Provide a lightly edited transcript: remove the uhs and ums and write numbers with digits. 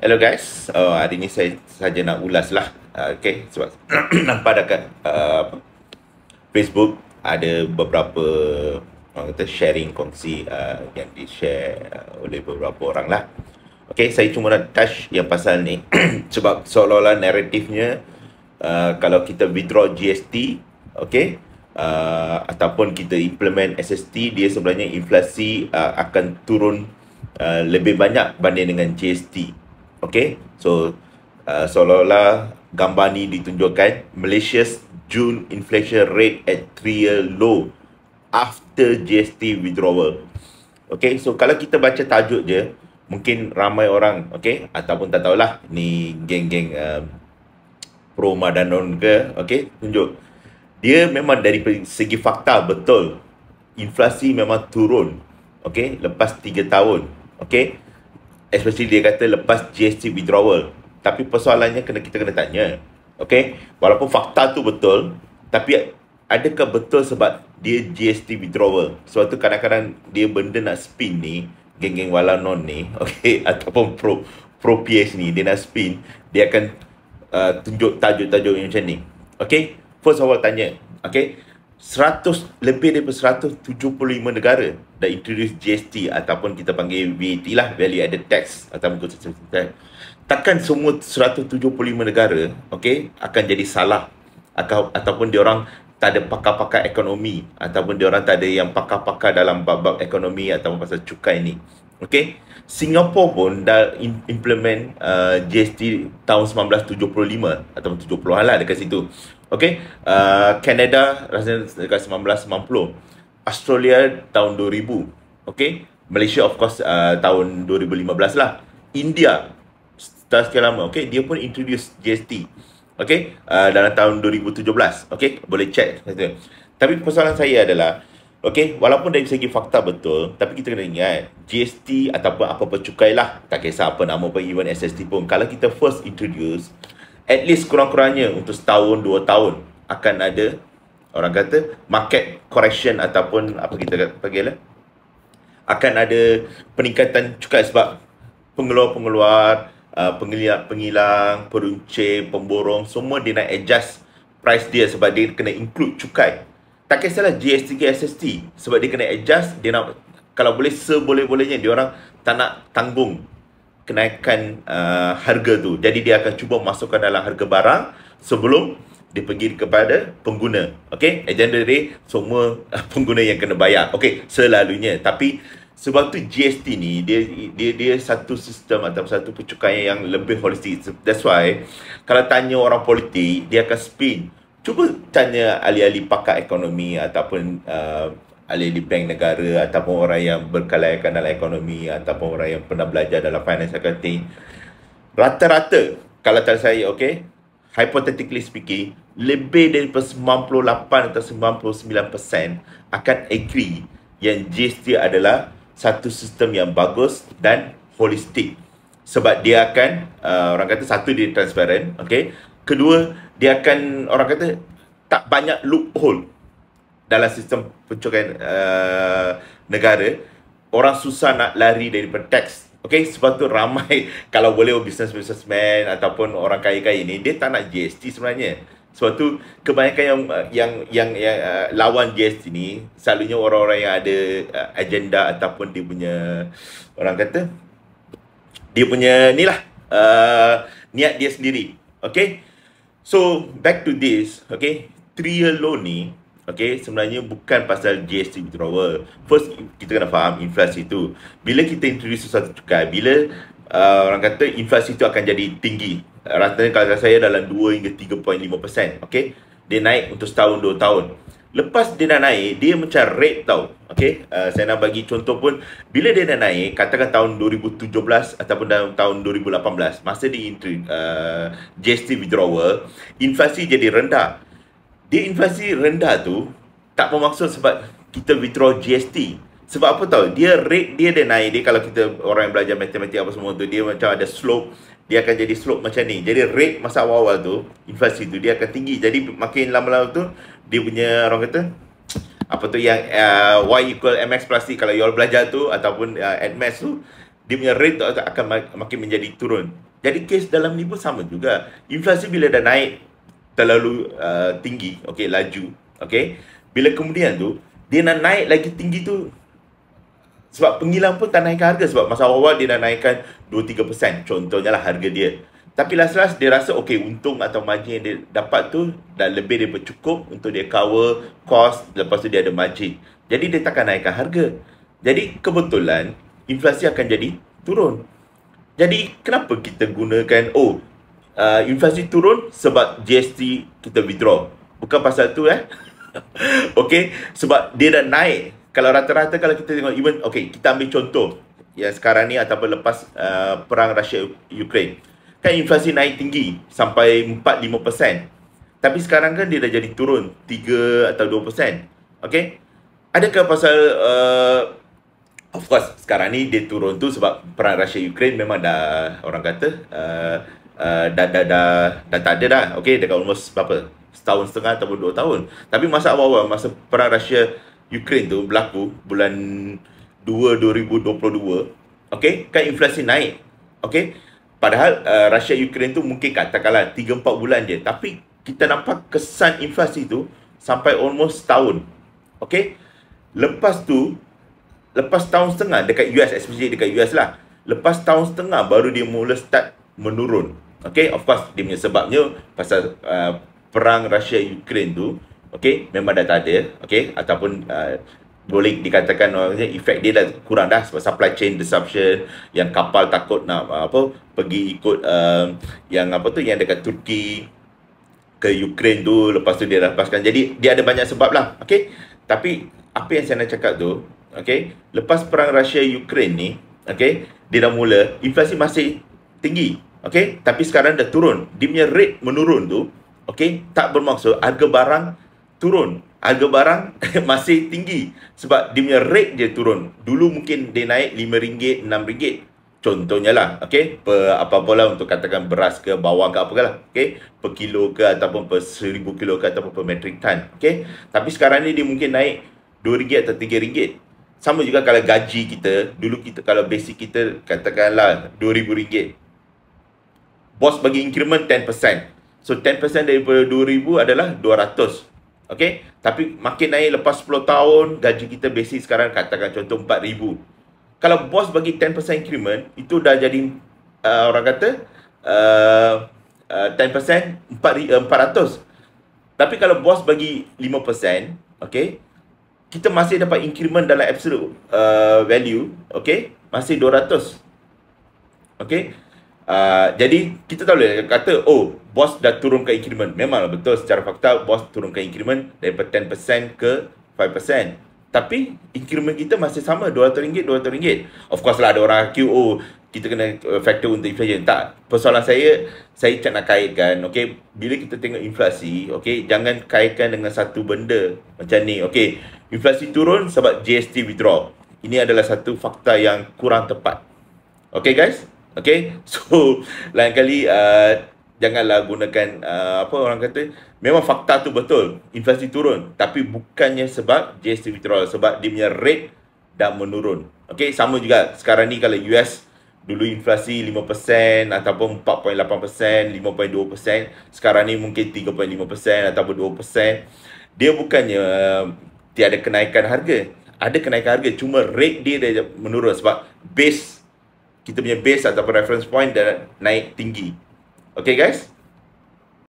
Hello guys, hari ni saya saja nak ulas lah. Okay, sebab nampak dekat Facebook ada beberapa orang kata sharing kongsi yang di-share oleh beberapa orang lah. Okay, saya cuma nak touch yang pasal ni sebab seolah-olah naratifnya kalau kita withdraw GST, okay, ataupun kita implement SST, dia sebenarnya inflasi akan turun lebih banyak banding dengan GST. Okay, so seolah-olah gambar ni ditunjukkan Malaysia's June inflation rate at 3-year low after GST withdrawal. Okay, so kalau kita baca tajuk je, mungkin ramai orang, okay, ataupun tak tahulah ni geng-geng pro Madanon ke, okay, tunjuk. Dia memang dari segi fakta betul, inflasi memang turun, okay, lepas 3 tahun, okay. Especially dia kata lepas GST withdrawal. Tapi persoalannya kita kena tanya, okay, walaupun fakta tu betul, tapi adakah betul sebab dia GST withdrawal? Sebab tu kadang-kadang dia benda nak spin ni, geng-geng walanon ni, okay, ataupun pro PS ni, dia nak spin, dia akan tunjuk tajuk-tajuk yang macam ni. Okay, first of all tanya, okay, lebih daripada 175 negara dah introduce GST ataupun kita panggil VAT lah, value added tax ataupun takkan semua 175 negara, okay, akan jadi salah ataupun diorang tak ada pakar-pakar ekonomi ataupun diorang tak ada yang pakar-pakar dalam bab-bab ekonomi ataupun pasal cukai ni. Okay, Singapura pun dah implement GST tahun 1975 ataupun 70-an lah dekat situ. Okay, Canada rasanya dekat 1990, Australia tahun 2000, okay, Malaysia of course tahun 2015 lah, India setelah sekian lama, okay, dia pun introduce GST, okay, dalam tahun 2017, okay, boleh check. Tapi persoalan saya adalah, okay, walaupun dari segi fakta betul, tapi kita kena ingat GST ataupun apa-apa cukai lah, tak kisah apa nama pun, even SST pun, kalau kita first introduce, at least kurang-kurangnya untuk setahun, 2 tahun akan ada, orang kata, market correction ataupun apa kita panggil lah, akan ada peningkatan cukai sebab pengeluar-pengeluar, pengilang, peruncing, pemborong, semua dia nak adjust price dia sebab dia kena include cukai. Tak kisahlah GST ke SST, sebab dia kena adjust, dia nak, kalau boleh seboleh-bolehnya dia orang tak nak tanggung kenaikan harga tu. Jadi dia akan cuba masukkan dalam harga barang sebelum dia pergi kepada pengguna. Okay, at the end of the day, semua pengguna yang kena bayar. Okay, selalunya. Tapi sebab tu GST ni dia satu sistem atau satu pencukaian yang lebih holistik. That's why kalau tanya orang politik, dia akan spin. Cuba tanya ahli-ahli pakar ekonomi ataupun ahli bank negara ataupun orang yang berkelayakan dalam ekonomi ataupun orang yang pernah belajar dalam finance accounting. Rata-rata, kalau tak saya, okay, hypothetically speaking, lebih daripada 98 atau 99% akan agree yang GST adalah satu sistem yang bagus dan holistik. Sebab dia akan, orang kata, satu, dia transparent, okay. Kedua, dia akan, orang kata, tak banyak loophole dalam sistem pencukaian negara. Orang susah nak lari daripada tax. Okay, sebab tu ramai, kalau boleh businessman ataupun orang kaya-kaya ni, dia tak nak GST sebenarnya. Sebab tu kebanyakan yang lawan GST ni selalunya orang-orang yang ada agenda ataupun dia punya, orang kata, dia punya ni lah, niat dia sendiri. Okay, so back to this, okay, 3-year low ni, okay, sebenarnya bukan pasal GST withdrawal. First, kita kena faham inflasi tu. Bila kita introduce satu cukai, bila orang kata inflasi tu akan jadi tinggi, ratanya kalau saya dalam 2 hingga 3.5%, okay, dia naik untuk setahun, 2 tahun. Lepas dia dah naik, dia macam rate tau, okay. Saya nak bagi contoh pun, bila dia dah naik, katakan tahun 2017 ataupun dalam tahun 2018, masa dia GST withdrawal, inflasi jadi rendah. Dia inflasi rendah tu tak bermaksud sebab kita withdraw GST. Sebab apa tahu? Dia rate dia naik. Dia, kalau kita orang yang belajar matematik apa semua tu, dia macam ada slope. Dia akan jadi slope macam ni. Jadi rate masa awal-awal tu, inflasi tu dia akan tinggi. Jadi makin lama-lama tu, dia punya, orang kata, apa tu yang Y equal MX plus C, kalau you all belajar tu ataupun at maths tu, dia punya rate tu akan makin menjadi turun. Jadi kes dalam ni pun sama juga. Inflasi bila dah naik terlalu tinggi, okey, laju, okey. Bila kemudian tu dia nak naik lagi tinggi tu, sebab penghilang pun tak naikkan harga, sebab masa awal dia dah naikkan 2-3%, contohnya lah harga dia. Tapi last-last dia rasa okey, untung atau margin yang dia dapat tu dah lebih daripada cukup untuk dia cover cost, lepas tu dia ada margin. Jadi dia takkan naikkan harga. Jadi kebetulan inflasi akan jadi turun. Jadi kenapa kita gunakan inflasi turun sebab GST kita withdraw. Bukan pasal tu okey, sebab dia dah naik. Kalau rata-rata kalau kita tengok even kita ambil contoh yang sekarang ni ataupun lepas perang Russia Ukraine. Kan inflasi naik tinggi sampai 4-5%. Tapi sekarang kan dia dah jadi turun 3 atau 2%. Okey. Adakah pasal of course sekarang ni dia turun tu sebab perang Russia Ukraine memang dah orang kata dah tak ada dah. Okey, dekat almost berapa? Setahun setengah ataupun 2 tahun. Tapi masa awal-awal masa perang Russia Ukraine tu berlaku bulan 2 2022, okey, kan inflasi naik. Okey. Padahal Russia Ukraine tu mungkin katakanlah 3-4 bulan je, tapi kita nampak kesan inflasi tu sampai almost tahun. Okey. Lepas tu lepas tahun setengah dekat US, especially dekat US lah. Lepas tahun setengah baru dia mula start menurun. Okay, of course dia punya sebabnya pasal perang Russia Ukraine tu, okay, memang dah tak ada, okay, ataupun boleh dikatakan efek dia dah kurang dah sebab supply chain disruption, yang kapal takut nak pergi ikut yang yang dekat Turki ke Ukraine tu, lepas tu dia lepaskan. Jadi dia ada banyak sebab lah, okay. Tapi apa yang saya nak cakap tu, okay, lepas perang Russia Ukraine ni, okay, dia dah mula inflasi masih tinggi, okay, tapi sekarang dah turun. Dia punya rate menurun tu, okay, tak bermaksud harga barang turun. Harga barang masih tinggi sebab dia punya rate dia turun. Dulu mungkin dia naik RM5, RM6, contohnya lah, okay, per apa-apa lah, untuk katakan beras ke bawang ke apa ke lah, okay, per kilo ke ataupun per 1000 kilo ke ataupun per metric ton, okay. Tapi sekarang ni dia mungkin naik RM2 atau RM3. Sama juga kalau gaji kita, dulu kita kalau basic kita katakanlah RM2,000. Bos bagi increment 10%. So 10% daripada 2,000 adalah 200. Okay? Tapi makin naik lepas 10 tahun, gaji kita basic sekarang katakan contoh 4,000. Kalau bos bagi 10% increment, itu dah jadi orang kata 10% 400. Tapi kalau bos bagi 5%, okay, kita masih dapat increment dalam absolute value, okay, masih 200. Okay. Jadi kita tak boleh kata bos dah turunkan increment. Memanglah betul, secara fakta bos turunkan increment daripada 10% ke 5%. Tapi increment kita masih sama, RM200, RM200. Of course lah ada orang argue, kita kena factor untuk inflation. Tak, persoalan saya tak nak kaitkan, okay, bila kita tengok inflasi, okay, jangan kaitkan dengan satu benda macam ni, okay. Inflasi turun sebab GST withdraw. Ini adalah satu fakta yang kurang tepat. Okay guys? Okay, so lain kali janganlah gunakan apa orang kata, memang fakta tu betul, inflasi turun, tapi bukannya sebab GST withdrawal, sebab dia punya rate dah menurun. Okay, sama juga sekarang ni kalau US dulu inflasi 5% ataupun 4.8%, 5.2%, sekarang ni mungkin 3.5% ataupun 2%. Dia bukannya tiada kenaikan harga, ada kenaikan harga, cuma rate dia dah menurun sebab base, kita punya base ataupun reference point dah naik tinggi. Okay guys?